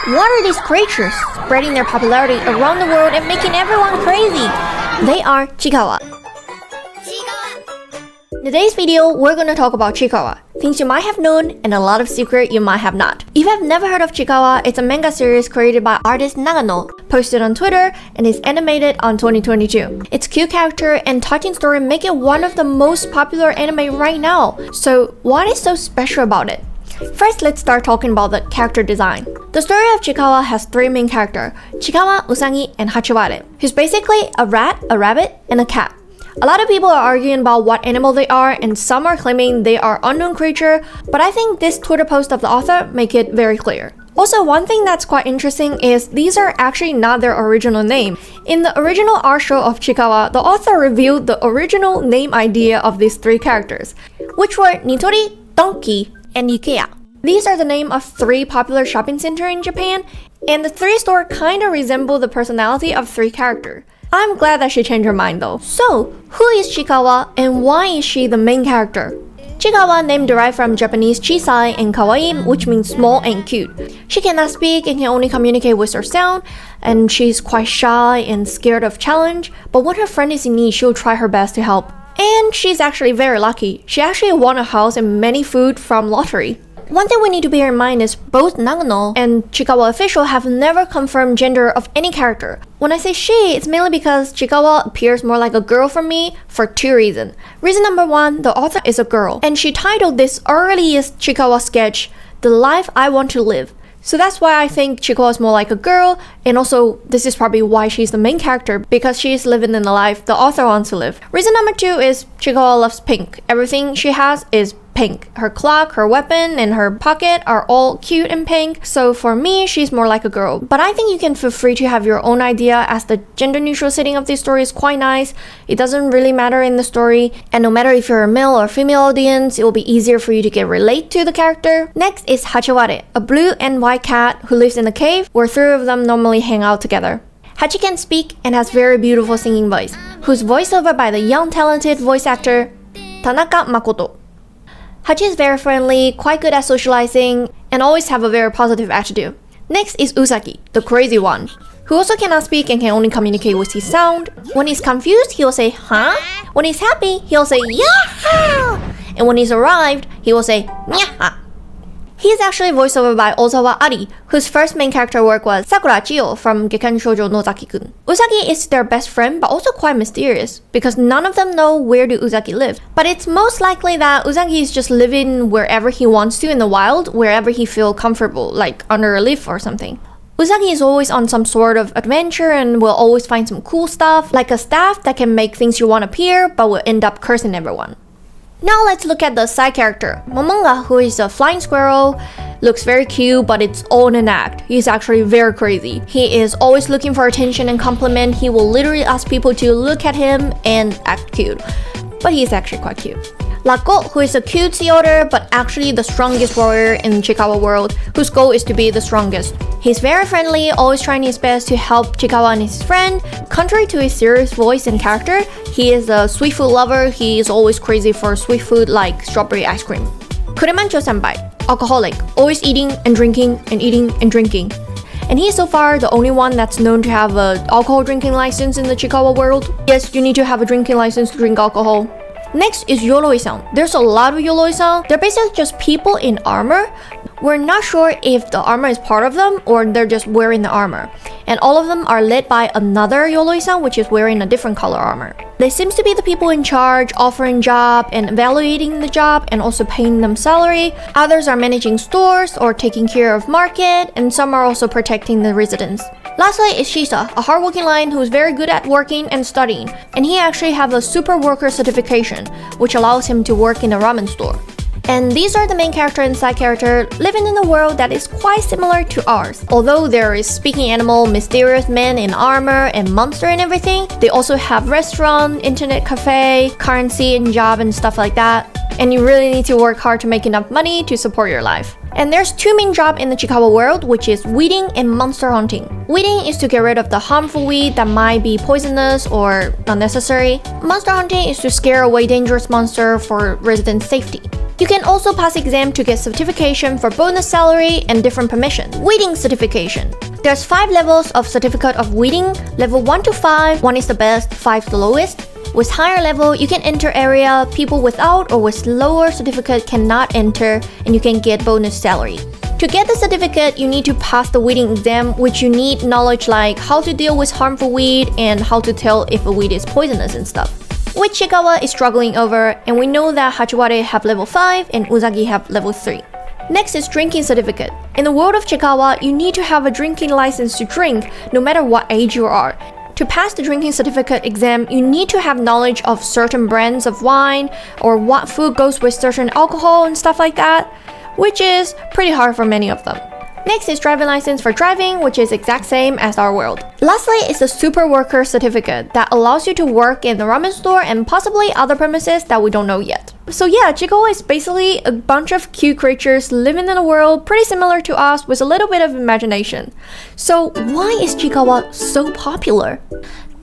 What are these creatures spreading their popularity around the world and making everyone crazy? They are Chiikawa. In today's video, we're going to talk about Chiikawa, things you might have known and a lot of secret you might have not. If you have never heard of Chiikawa, it's a manga series created by artist Nagano, posted on Twitter, and is animated on 2022. Its cute character and touching story make it one of the most popular anime right now. So what is so special about it? First, let's start talking about the character design. The story of Chiikawa has three main characters, Chiikawa, Usagi, and Hachiware, who's basically a rat, a rabbit, and a cat. A lot of people are arguing about what animal they are, and some are claiming they are unknown creature, but I think this Twitter post of the author make it very clear. Also, one thing that's quite interesting is these are actually not their original name. In the original art show of Chiikawa, the author revealed the original name idea of these three characters, which were Nitori, Donkey, and Ikea. These are the name of three popular shopping centers in Japan, and the three stores kind of resemble the personality of three characters. I'm glad that she changed her mind though. So, who is Chiikawa and why is she the main character? Chiikawa, name derived from Japanese chiikawaeng kawaii, which means small and cute. She cannot speak and can only communicate with her sound, and she's quite shy and scared of challenge, but when her friend is in need, she'll try her best to help. And she's actually very lucky. She actually won a house and many food from lottery. One thing we need to bear in mind is both Nagano and Chiikawa official have never confirmed gender of any character. When I say she, it's mainly because Chiikawa appears more like a girl for me for two reasons. Reason number one, the author is a girl, and she titled this earliest Chiikawa sketch, The Life I Want to Live. So that's why I think Chiikawa is more like a girl, and also this is probably why she's the main character, because she's living in the life the author wants to live. Reason number two is Chiikawa loves pink. Everything she has is pink. Her clock, her weapon, and her pocket are all cute and pink. So for me, she's more like a girl. But I think you can feel free to have your own idea, as the gender neutral setting of this story is quite nice. It doesn't really matter in the story, and no matter if you're a male or female audience, it will be easier for you to get relate to the character. Next is Hachiware, a blue and white cat who lives in a cave where three of them normally hang out together. Hachi can speak and has very beautiful singing voice, who's voiced over by the young talented voice actor Tanaka Makoto. Hachi is very friendly, quite good at socializing, and always have a very positive attitude. Next is Usagi, the crazy one, who also cannot speak and can only communicate with his sound. When he's confused, he'll say, huh? When he's happy, he'll say, yeah! And when he's arrived, he will say, nya! He is actually voiced over by Ozawa Ari, whose first main character work was Sakura Chiyo from Gekkan Shoujo Nozaki-kun. Usagi is their best friend, but also quite mysterious, because none of them know where do Usagi live. But it's most likely that Usagi is just living wherever he wants to in the wild, wherever he feels comfortable, like under a leaf or something. Usagi is always on some sort of adventure and will always find some cool stuff, like a staff that can make things you want appear, but will end up cursing everyone. Now let's look at the side character, Momonga, who is a flying squirrel, looks very cute, but it's all in an act. He's actually very crazy. He is always looking for attention and compliment. He will literally ask people to look at him and act cute. But he's actually quite cute. Lako, who is a cutesy otter, but actually the strongest warrior in Chiikawa world, whose goal is to be the strongest. He's very friendly, always trying his best to help Chiikawa and his friend. Contrary to his serious voice and character, he is a sweet food lover. He is always crazy for sweet food like strawberry ice cream. Kuremancho senpai, alcoholic, always eating and drinking and eating and drinking. And he is so far the only one that's known to have an alcohol drinking license in the Chiikawa world. Yes, you need to have a drinking license to drink alcohol. Next is Yoroi-san. There's a lot of Yoroi-san. They're basically just people in armor. We're not sure if the armor is part of them or they're just wearing the armor. And all of them are led by another Yoroi-san, which is wearing a different color armor. They seem to be the people in charge, offering job and evaluating the job and also paying them salary. Others are managing stores or taking care of market, and some are also protecting the residents. Lastly is Shisa, a hardworking lion who is very good at working and studying, and he actually has a super worker certification, which allows him to work in a ramen store. And these are the main character and side character living in a world that is quite similar to ours. Although there is speaking animal, mysterious men in armor, and monster and everything, they also have restaurant, internet cafe, currency and job and stuff like that. And you really need to work hard to make enough money to support your life. And there's two main jobs in the Chiikawa world, which is weeding and monster hunting. Weeding is to get rid of the harmful weed that might be poisonous or unnecessary. Monster hunting is to scare away dangerous monsters for resident safety. You can also pass exam to get certification for bonus salary and different permission. Waiting certification. There's 5 levels of certificate of waiting. Level 1 to 5, 1 is the best, 5 the lowest. With higher level, you can enter area people without or with lower certificate cannot enter, and you can get bonus salary. To get the certificate, you need to pass the weeding exam, which you need knowledge like how to deal with harmful weed and how to tell if a weed is poisonous and stuff, which Chiikawa is struggling over, and we know that Hachiwara have level 5 and Uzagi have level 3. Next is drinking certificate. In the world of Chiikawa, you need to have a drinking license to drink no matter what age you are. To pass the drinking certificate exam, you need to have knowledge of certain brands of wine or what food goes with certain alcohol and stuff like that, which is pretty hard for many of them. Next is driving license for driving, which is exact same as our world. Lastly is the super worker certificate that allows you to work in the ramen store and possibly other premises that we don't know yet. So yeah, Chiikawa is basically a bunch of cute creatures living in a world pretty similar to us with a little bit of imagination. So why is Chiikawa so popular?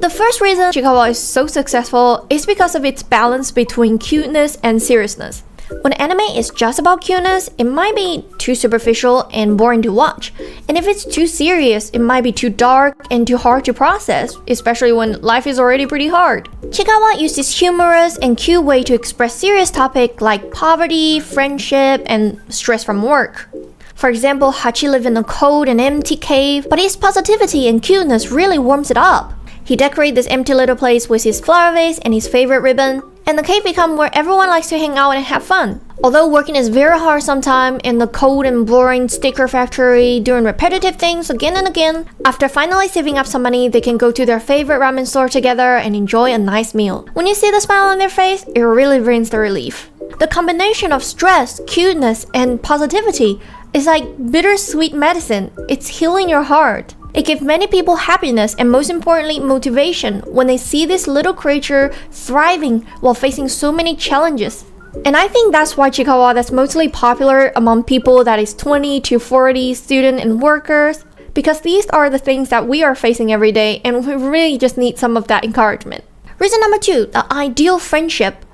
The first reason Chiikawa is so successful is because of its balance between cuteness and seriousness. When anime is just about cuteness, it might be too superficial and boring to watch. And if it's too serious, it might be too dark and too hard to process, especially when life is already pretty hard. Chiikawa uses this humorous and cute way to express serious topics like poverty, friendship, and stress from work. For example, Hachi lives in a cold and empty cave, but his positivity and cuteness really warms it up. He decorates this empty little place with his flower vase and his favorite ribbon, and the cave becomes where everyone likes to hang out and have fun. Although working is very hard sometimes in the cold and boring sticker factory, doing repetitive things again and again, after finally saving up some money, they can go to their favorite ramen store together and enjoy a nice meal. When you see the smile on their face, it really brings the relief. The combination of stress, cuteness, and positivity is like bittersweet medicine. It's healing your heart. It gives many people happiness and most importantly motivation when they see this little creature thriving while facing so many challenges. And I think that's why Chiikawa that's mostly popular among people that is 20 to 40, student and workers, because these are the things that we are facing every day and we really just need some of that encouragement. Reason number 2, the ideal friendship.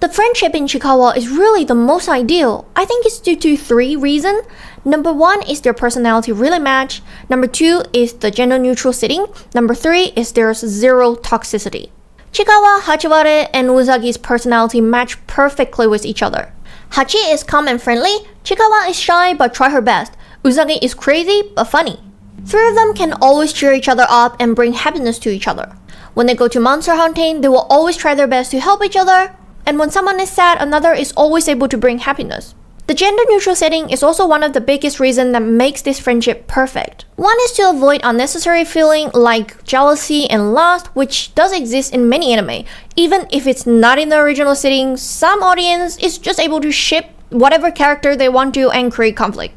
The friendship in Chiikawa is really the most ideal. I think it's due to 3 reasons. Number 1 is their personality really match. Number 2 is the gender neutral setting. Number 3 is there's zero toxicity. Chiikawa, Hachiwara, and Uzagi's personality match perfectly with each other. Hachi is calm and friendly. Chiikawa is shy but try her best. Uzagi is crazy but funny. 3 of them can always cheer each other up and bring happiness to each other. When they go to monster hunting, they will always try their best to help each other. And when someone is sad, another is always able to bring happiness. The gender-neutral setting is also one of the biggest reasons that makes this friendship perfect. One is to avoid unnecessary feeling like jealousy and lust, which does exist in many anime. Even if it's not in the original setting, some audience is just able to ship whatever character they want to and create conflict.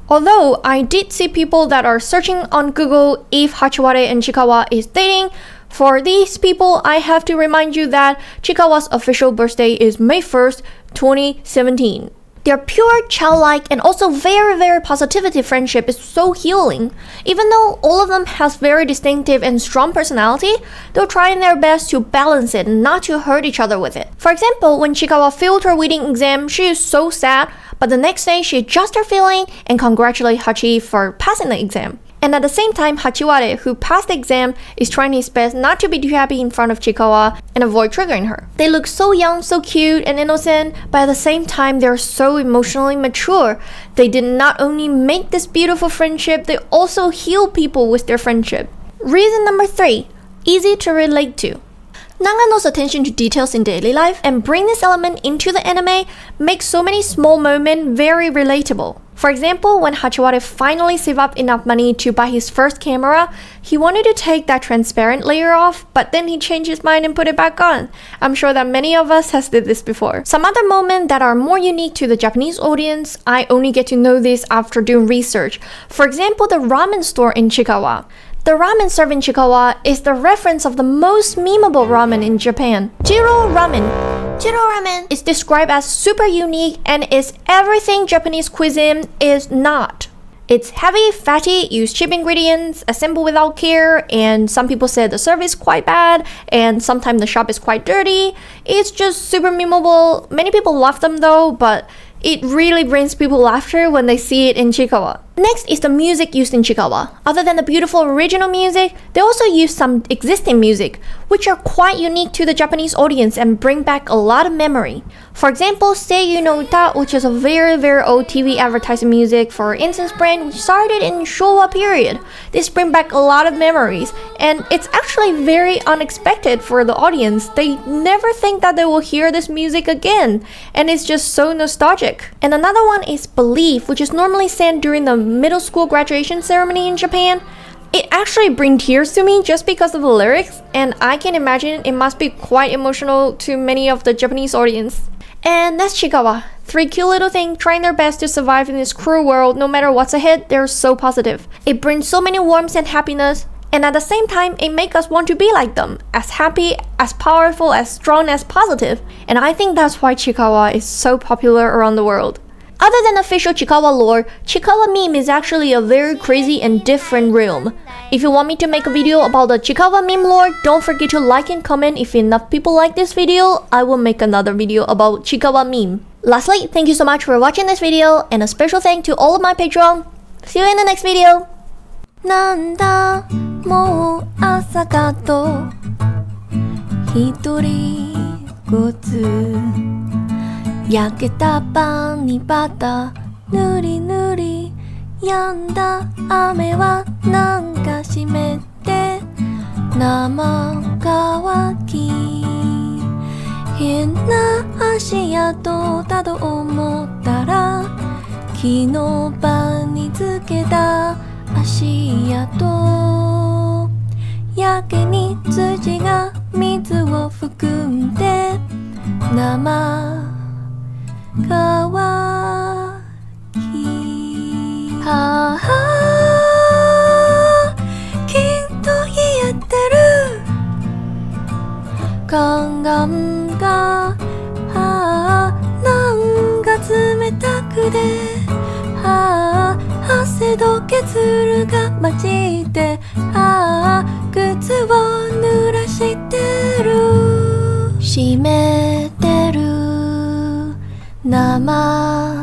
Although I did see people that are searching on Google if Hachiwara and Chiikawa is dating. For these people, I have to remind you that Chiikawa's official birthday is May 1st, 2017. Their pure, childlike, and also very positivity friendship is so healing. Even though all of them has very distinctive and strong personality, they're trying their best to balance it and not to hurt each other with it. For example, when Chiikawa failed her reading exam, she is so sad, but the next day she adjusts her feeling and congratulates Hachi for passing the exam. And at the same time, Hachiwara, who passed the exam, is trying his best not to be too happy in front of Chiikawa and avoid triggering her. They look so young, so cute and innocent, but at the same time, they're so emotionally mature. They did not only make this beautiful friendship, they also heal people with their friendship. Reason number 3, easy to relate to. Nagano's attention to details in daily life and bring this element into the anime makes so many small moments very relatable. For example, when Hachiwara finally saved up enough money to buy his first camera, he wanted to take that transparent layer off, but then he changed his mind and put it back on. I'm sure that many of us has did this before. Some other moments that are more unique to the Japanese audience, I only get to know this after doing research. For example, the ramen store in Chiikawa. The ramen served in Chiikawa is the reference of the most memeable ramen in Japan, Jiro Ramen. Jiro Ramen is described as super unique and is everything Japanese cuisine is not. It's heavy, fatty, use cheap ingredients, assembled without care, and some people say the service is quite bad, and sometimes the shop is quite dirty. It's just super memeable. Many people love them though, but It really brings people laughter when they see it in Chiikawa. Next is the music used in Chiikawa. Other than the beautiful original music, they also use some existing music, which are quite unique to the Japanese audience and bring back a lot of memory. For example, Seiyuu no Uta, which is a very old TV advertising music for incense brand which started in Showa period. This brings back a lot of memories, and it's actually very unexpected for the audience. They never think that they will hear this music again, and it's just so nostalgic. And another one is Belief, which is normally sang during the middle school graduation ceremony in Japan. It actually brings tears to me just because of the lyrics, and I can imagine it must be quite emotional to many of the Japanese audience. And that's Chiikawa. 3 cute little things trying their best to survive in this cruel world. No matter what's ahead, they're so positive. It brings so many warmth and happiness, and at the same time, it makes us want to be like them, as happy, as powerful, as strong, as positive. And I think that's why Chiikawa is so popular around the world. Other than official Chiikawa lore, Chiikawa meme is actually a very crazy and different realm. If you want me to make a video about the Chiikawa meme lore, don't forget to like and comment. If enough people like this video, I will make another video about Chiikawa meme. Lastly, thank you so much for watching this video, and a special thank to all of my Patreon. See you in the next video! なんだもう朝かと独り言焼けたパンにバター塗り塗り止んだ雨はなんか湿って生乾き変な足跡だと思ったら昨日晩につけた足跡やけに土が水を含んで生乾きはあきっと冷えてる鏡がはあなんか冷たくてはあ汗と血流が混じってはあ靴を濡らしてる湿ってる生